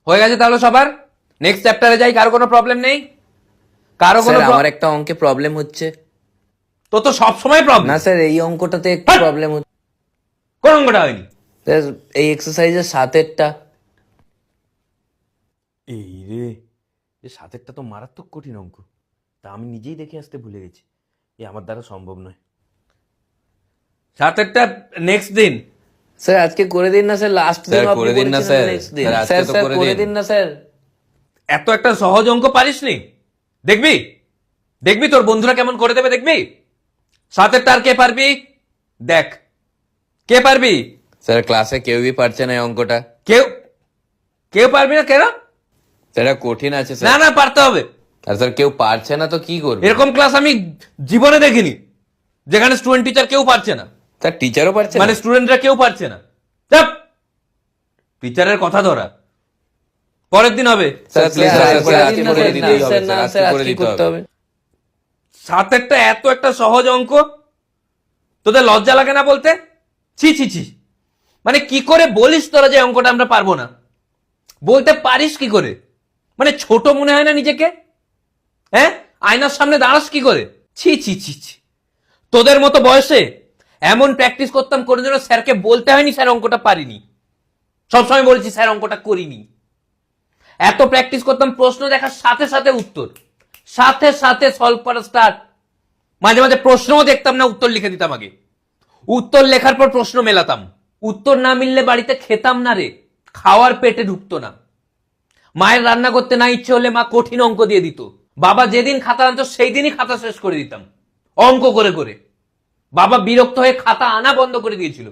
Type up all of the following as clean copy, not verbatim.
হয়ে গেছে তাহলে সবার? নেক্সট চ্যাপ্টারে যাই। কারো কোনো প্রবলেম নেই? কারো কোনো স্যার আমার একটা অঙ্কে প্রবলেম হচ্ছে। তো তো সবসময় প্রবলেম। না স্যার এই অঙ্কটাতে একটু হাট! প্রবলেম হচ্ছে। কোন অঙ্কটা হয়নি? স্যার এই এক্সারসাইজের সাতেরটা। এই রে, যে সাতেরটা তো মারাত্মক কঠিন অঙ্ক, তা আমি নিজেই দেখে আসতে ভুলে গেছি। এ আমার দ্বারা সম্ভব নয়। সাতেরটা নেক্সট দিন। স্যার আজকে করে দিন না স্যার, লাস্ট দিন স্যার, করে দিন না স্যার। নেক্সট দিন। স্যার, আজকে স্যার তো স্যার করে করে দিন। দিন না স্যার। এত একটা সহজ অঙ্ক পারিসনি? দেখবি দেখবি তোর বন্ধুরা কেমন করে দেবে, দেখবি। সাতেরটা আর কে পারবি? দেখ, কে পারবি? স্যার ক্লাসে কেউই পারছে না এই অঙ্কটা। কেউ কেউ পারবি না কেন? স্যার এটা কঠিন আছে না স্যার। না, পারতে হবে। আর স্যার কেউ পারছে না তো কি করবে? এরকম ক্লাস আমি জীবনে দেখিনি যেখানে স্টুডেন্ট টিচার কেউ পারছে না, স্যার টিচারও পারছে না? মানে স্টুডেন্টরা কেউ পারছে না। চাপ! টিচারের কথা ধরা পরের দিন হবে। স্যার প্লিজ স্যার, আজকে করে আজকে দিন না করে স্যার, দিতেই হবে স্যার, না স্যার, স্যার আজকে করে আজকে দিতে করতে হবে। হবে। সাতেরটা এত একটা সহজ অঙ্ক, তোদের লজ্জা লাগে না বলতে? ছি ছি ছি, মানে কি করে বলিস তোরা যে অঙ্কটা আমরা পারবো না? বলতে পারিস কি করে? মানে ছোট মনে হয় না নিজেকে? হ্যাঁ, আয়নার সামনে দাঁড়াস কি করে? ছি ছি ছি ছি। তোদের মতো বয়সে এমন প্র্যাকটিস করতাম, কোনো জন্য স্যারকে বলতে হয়নি স্যার অঙ্কটা পারিনি। সবসময় বলেছি স্যার অঙ্কটা করিনি। এত প্র্যাকটিস করতাম, প্রশ্ন দেখার সাথে সাথে উত্তর, সাথে সাথে সলভ করা স্টার্ট। মাঝে মাঝে প্রশ্নও দেখতাম না, উত্তর লিখে দিতাম আগে। উত্তর লেখার পর প্রশ্ন মেলাতাম। উত্তর না মিললে বাড়িতে খেতাম না রে, খাওয়ার পেটে ঢুকতো না। মায়ের রান্না করতে না ইচ্ছে হলে মা কঠিন অঙ্ক দিয়ে দিত। বাবা যেদিন খাতা আনতো সেই দিনই খাতা শেষ করে দিতাম অঙ্ক করে করে। বাবা বিরক্ত হয়ে খাতা আনা বন্ধ করে দিয়েছিল।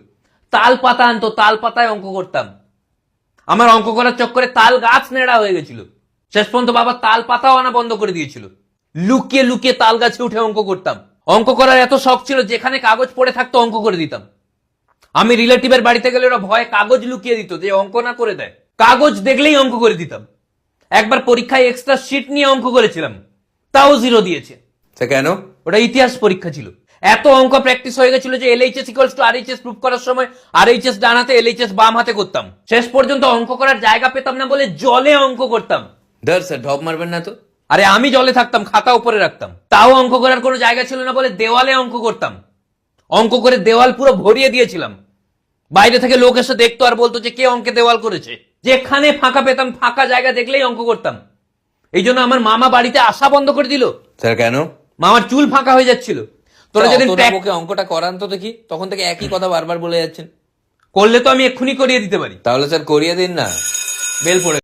তাল পাতা আনতো, তাল পাতায় অঙ্ক করতাম। আমার অঙ্ক করার চক্করে তাল গাছ নেড়া হয়ে গেছিল। শেষ পর্যন্ত বাবা তাল পাতাও আনা বন্ধ করে দিয়েছিল। লুকিয়ে লুকিয়ে তাল গাছে উঠে অঙ্ক করতাম। অঙ্ক করার এত শখ ছিল, যেখানে কাগজ পড়ে থাকতো অঙ্ক করে দিতাম। আমি রিলেটিভের বাড়িতে গেলে ওরা ভয়ে কাগজ লুকিয়ে দিত যে অঙ্ক না করে দেয়। কাগজ দেখলেই অঙ্ক করে দিতাম। একবার পরীক্ষায় এক্সট্রা শিট নিয়ে অঙ্ক করেছিলাম, তাও 0 দিয়েছে। স্যার কেন? ওটা ইতিহাস পরীক্ষা ছিল। এত অঙ্ক প্র্যাকটিস হয়ে গেছিল যে LHS equals to RHS proof করার সময় RHS ডান হাতে, LHS বাম হাতে করতাম। শেষ পর্যন্ত অঙ্ক করার জায়গা পেতাম না বলে জলে অঙ্ক করতাম। ধর স্যার, ঢপ মারবেন না তো। আরে আমি জলে থাকতাম, খাতা উপরে রাখতাম, তাও অঙ্ক করার কোনো জায়গা ছিল না বলে দেওয়ালে অঙ্ক করতাম। অঙ্ক করে দেওয়াল পুরো ভরিয়ে দিয়েছিলাম। বাইরে থেকে লোক এসে দেখতো আর বলতো যে কে অঙ্কে দেওয়াল করেছে। যেখানে ফাঁকা পেতাম, ফাঁকা জায়গা দেখলেই অঙ্ক করতাম। এই জন্য আমার মামা বাড়িতে আসা বন্ধ করে দিল। স্যার কেন? মামার চুল ফাঁকা হয়ে যাচ্ছিল। তোরা যেদিন ওকে অঙ্কটা করান তো দেখি, তখন থেকে একই কথা বারবার বলে যাচ্ছেন। করলে তো আমি এক্ষুনি করিয়ে দিতে পারি। তাহলে স্যার করিয়ে দিন না। বেল পড়ে